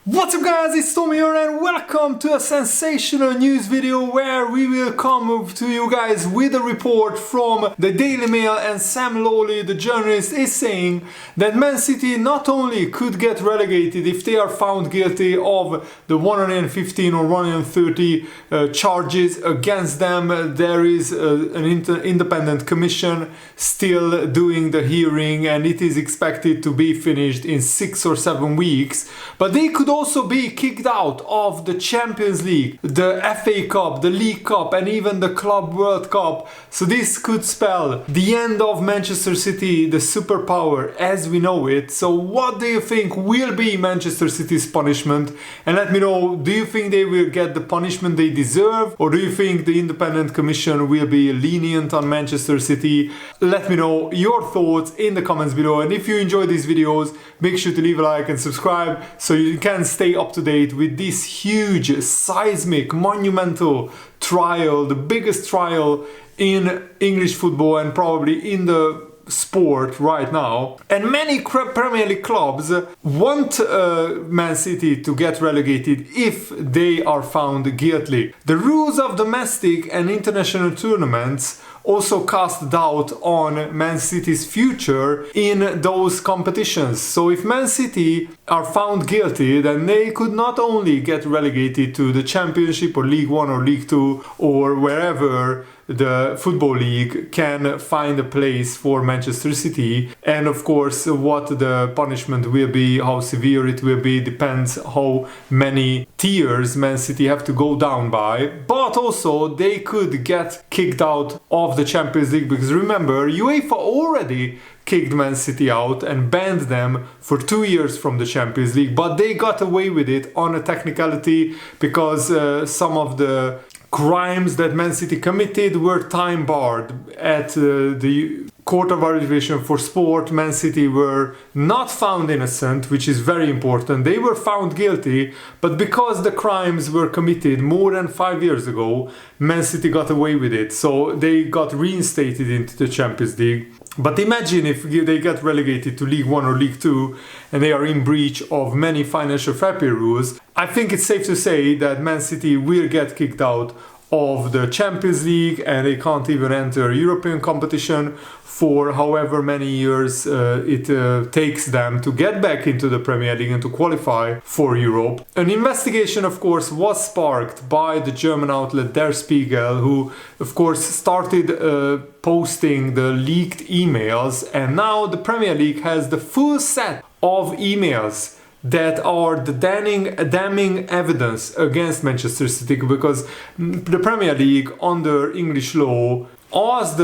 What's up guys, it's Tommy here and welcome to a sensational news video where we will come to you guys with a report from the Daily Mail, and Sam Lowley, the journalist, is saying that Man City not only could get relegated if they are found guilty of the 115 or 130 charges against them. There is an independent commission still doing the hearing and it is expected to be finished in 6 or 7 weeks, but they could also be kicked out of the Champions League, the FA Cup, the League Cup and even the Club World Cup. So this could spell the end of Manchester City, the superpower as we know it. So what do you think will be Manchester City's punishment? And let me know, do you think they will get the punishment they deserve, or do you think the independent commission will be lenient on Manchester City? Let me know your thoughts in the comments below, and if you enjoy these videos, make sure to leave a like and subscribe so you can stay up to date with this huge, seismic, monumental trial, the biggest trial in English football and probably in the sport right now. And many Premier League clubs want Man City to get relegated if they are found guilty. The rules of domestic and international tournaments also cast doubt on Man City's future in those competitions. So if Man City are found guilty, then they could not only get relegated to the Championship or League 1 or League 2 or wherever the Football League can find a place for Manchester City. And of course what the punishment will be, how severe it will be, depends how many tiers Man City have to go down by. But also they could get kicked out of the Champions League, because remember, UEFA already kicked Man City out and banned them for 2 years from the Champions League, but they got away with it on a technicality because some of the crimes that Man City committed were time barred at the Court of Arbitration for Sport. Man City were not found innocent, which is very important. They were found guilty, but because the crimes were committed more than 5 years ago, Man City got away with it. So they got reinstated into the Champions League. But imagine if they get relegated to League 1 or League 2 and they are in breach of many financial fair play rules. I think it's safe to say that Man City will get kicked out of the Champions League and they can't even enter European competition for however many years it takes them to get back into the Premier League and to qualify for Europe. An investigation, of course, was sparked by the German outlet Der Spiegel, who of course started posting the leaked emails, and now the Premier League has the full set of emails that are the damning evidence against Manchester City, because the Premier League under English law asked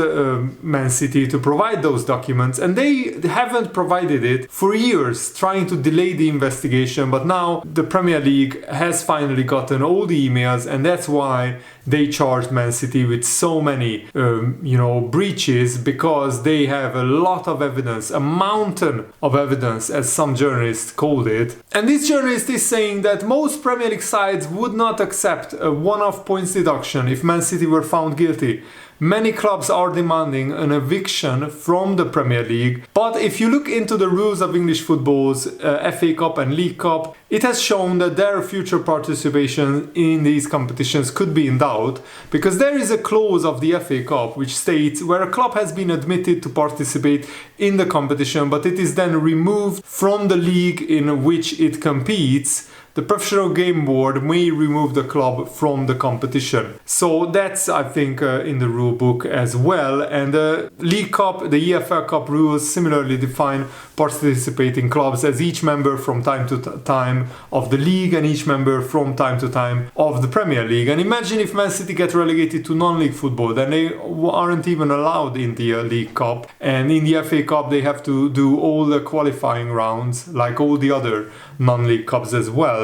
Man City to provide those documents and they haven't provided it for years, trying to delay the investigation. But now the Premier League has finally gotten all the emails, and that's why they charged Man City with so many breaches, because they have a lot of evidence, a mountain of evidence as some journalists called it. And this journalist is saying that most Premier League sides would not accept a one-off points deduction if Man City were found guilty. Many clubs are demanding an eviction from the Premier League, but if you look into the rules of English football's FA Cup and League Cup, it has shown that their future participation in these competitions could be in doubt, because there is a clause of the FA Cup which states where a club has been admitted to participate in the competition, but it is then removed from the league in which it competes, the Professional Game Board may remove the club from the competition. So that's, I think, in the rule book as well. And the League Cup, the EFL Cup rules similarly define participating clubs as each member from time to time of the league and each member from time to time of the Premier League. And imagine if Man City get relegated to non-league football, then they aren't even allowed in the League Cup. And in the FA Cup they have to do all the qualifying rounds like all the other non-league cups as well.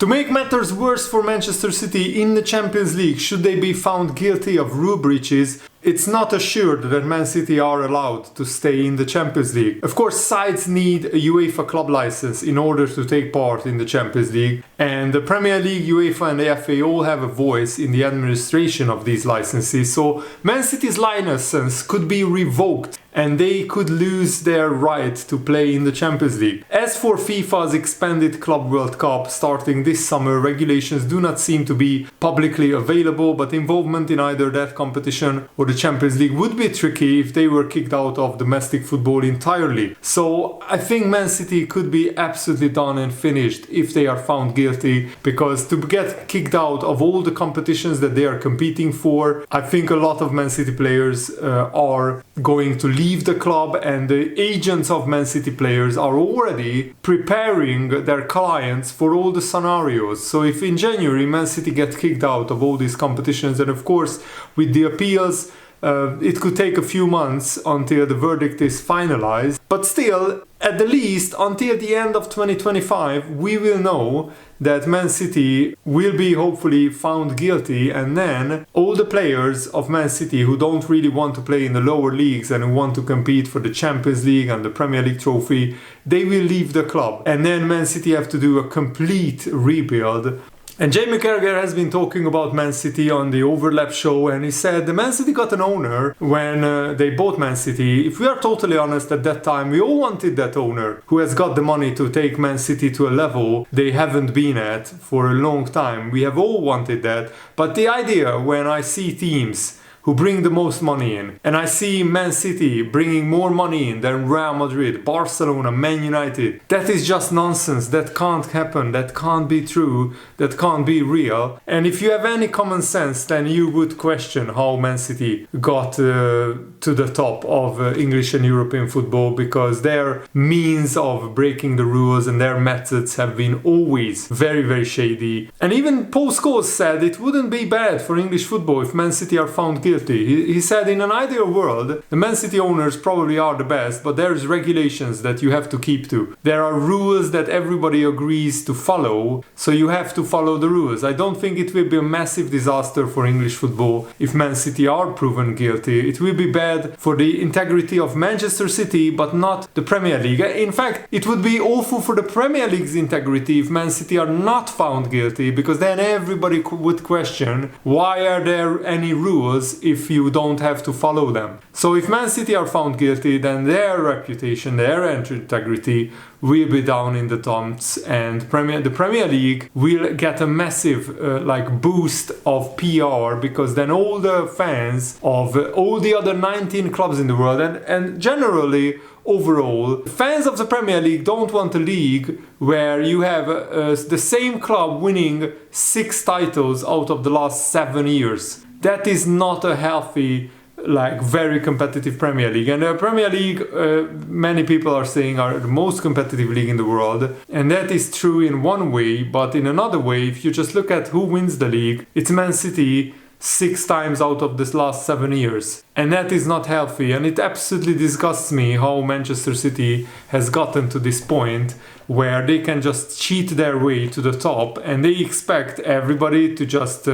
To make matters worse for Manchester City in the Champions League, should they be found guilty of rule breaches, it's not assured that Man City are allowed to stay in the Champions League. Of course, sides need a UEFA club license in order to take part in the Champions League, and the Premier League, UEFA and the FA all have a voice in the administration of these licenses, so Man City's license could be revoked and they could lose their right to play in the Champions League. As for FIFA's expanded Club World Cup starting this summer, regulations do not seem to be publicly available, but involvement in either that competition or the Champions League would be tricky if they were kicked out of domestic football entirely. So I think Man City could be absolutely done and finished if they are found guilty, because to get kicked out of all the competitions that they are competing for, I think a lot of Man City players are going to leave the club, and the agents of Man City players are already preparing their clients for all the scenarios. So if in January Man City get kicked out of all these competitions, and of course with the appeals, it could take a few months until the verdict is finalized, but still, at the least until the end of 2025, we will know that Man City will be hopefully found guilty, and then all the players of Man City who don't really want to play in the lower leagues and who want to compete for the Champions League and the Premier League trophy, they will leave the club, and then Man City have to do a complete rebuild. And Jamie Carragher has been talking about Man City on the Overlap show, and he said the Man City got an owner when they bought Man City. If we are totally honest, at that time we all wanted that owner who has got the money to take Man City to a level they haven't been at for a long time. We have all wanted that, but the idea when I see teams who bring the most money in, and I see Man City bringing more money in than Real Madrid, Barcelona, Man United, that is just nonsense. That can't happen, that can't be true, that can't be real. And if you have any common sense, then you would question how Man City got to the top of English and European football, because their means of breaking the rules and their methods have been always very, very shady. And even Paul Scholes said it wouldn't be bad for English football if Man City are found guilty. He said in an ideal world, the Man City owners probably are the best, but there's regulations that you have to keep to. There are rules that everybody agrees to follow, so you have to follow the rules. I don't think it will be a massive disaster for English football if Man City are proven guilty. It will be bad for the integrity of Manchester City, but not the Premier League. In fact, it would be awful for the Premier League's integrity if Man City are not found guilty, because then everybody would question, why are there any rules if you don't have to follow them? So if Man City are found guilty, then their reputation, their integrity will be down in the dumps, and the Premier League will get a massive boost of PR, because then all the fans of all the other 19 clubs in the world, and generally overall, fans of the Premier League don't want a league where you have the same club winning 6 titles out of the last 7 years. That is not a healthy, very competitive Premier League. And the Premier League, many people are saying, are the most competitive league in the world. And that is true in one way, but in another way, if you just look at who wins the league, it's Man City 6 times out of this last 7 years. And that is not healthy, and it absolutely disgusts me how Manchester City has gotten to this point where they can just cheat their way to the top, and they expect everybody to just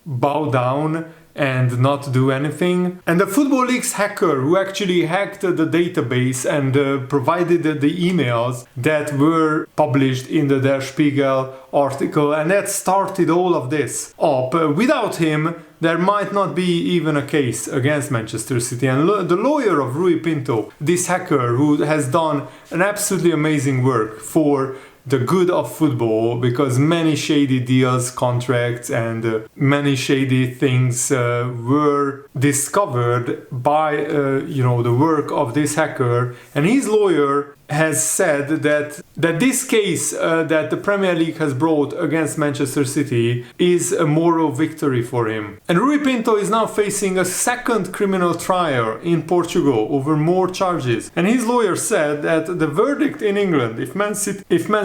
bow down and not do anything. And the Football League's hacker who actually hacked the database and provided the emails that were published in the Der Spiegel article, and that started all of this up. Without him, there might not be even a case against Manchester City. And the lawyer of Rui Pinto, this hacker who has done an absolutely amazing work for the good of football, because many shady deals, contracts, and many shady things were discovered by the work of this hacker. And his lawyer has said that this case that the Premier League has brought against Manchester City is a moral victory for him. And Rui Pinto is now facing a second criminal trial in Portugal over more charges. And his lawyer said that the verdict in England, if Man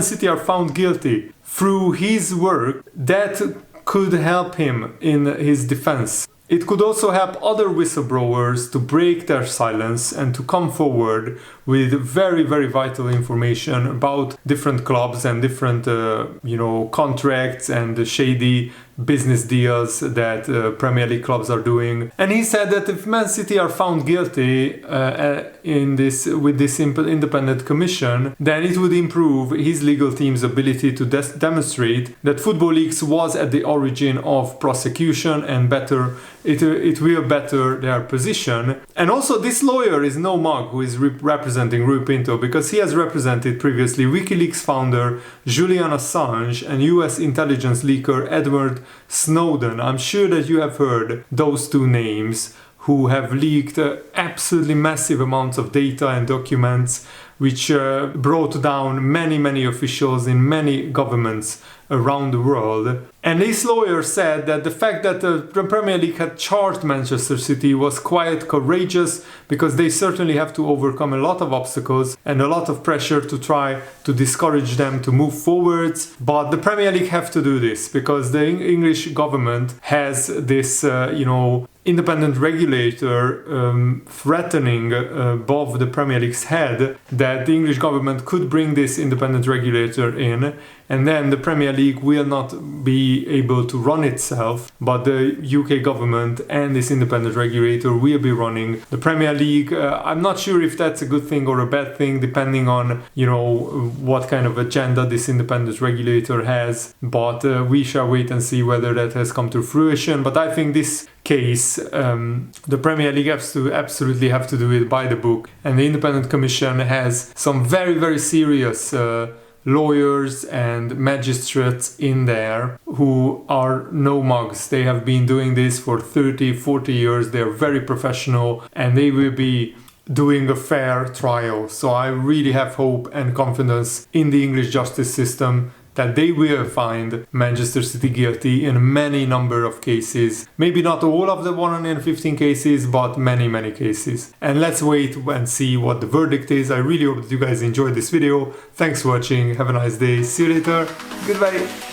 City are found guilty through his work, that could help him in his defense. It could also help other whistleblowers to break their silence and to come forward with very, very vital information about different clubs and different, contracts and shady business deals that Premier League clubs are doing. And he said that if Man City are found guilty with this independent commission, then it would improve his legal team's ability to demonstrate that Football Leagues was at the origin of prosecution, and it will better their position. And also, this lawyer is no mug who is representing Rui Pinto, because he has represented previously WikiLeaks founder Julian Assange and US intelligence leaker Edward Snowden. I'm sure that you have heard those two names, who have leaked absolutely massive amounts of data and documents, which brought down many officials in many governments around the world. And this lawyer said that the fact that the Premier League had charged Manchester City was quite courageous, because they certainly have to overcome a lot of obstacles and a lot of pressure to try to discourage them to move forwards. But the Premier League have to do this, because the English government has this, independent regulator threatening above the Premier League's head that the English government could bring this independent regulator in, and then the Premier League will not be able to run itself, but the UK government and this independent regulator will be running the Premier League. I'm not sure if that's a good thing or a bad thing, depending on what kind of agenda this independent regulator has, but we shall wait and see whether that has come to fruition. But I think this case, the Premier League absolutely have to do it by the book, and the Independent Commission has some very serious lawyers and magistrates in there who are no mugs. They have been doing this for 30-40 years. They're very professional, and they will be doing a fair trial. So I really have hope and confidence in the English justice system that they will find Manchester City guilty in many number of cases. Maybe not all of the 115 cases, but many cases. And let's wait and see what the verdict is. I really hope that you guys enjoyed this video. Thanks for watching. Have a nice day. See you later. Goodbye.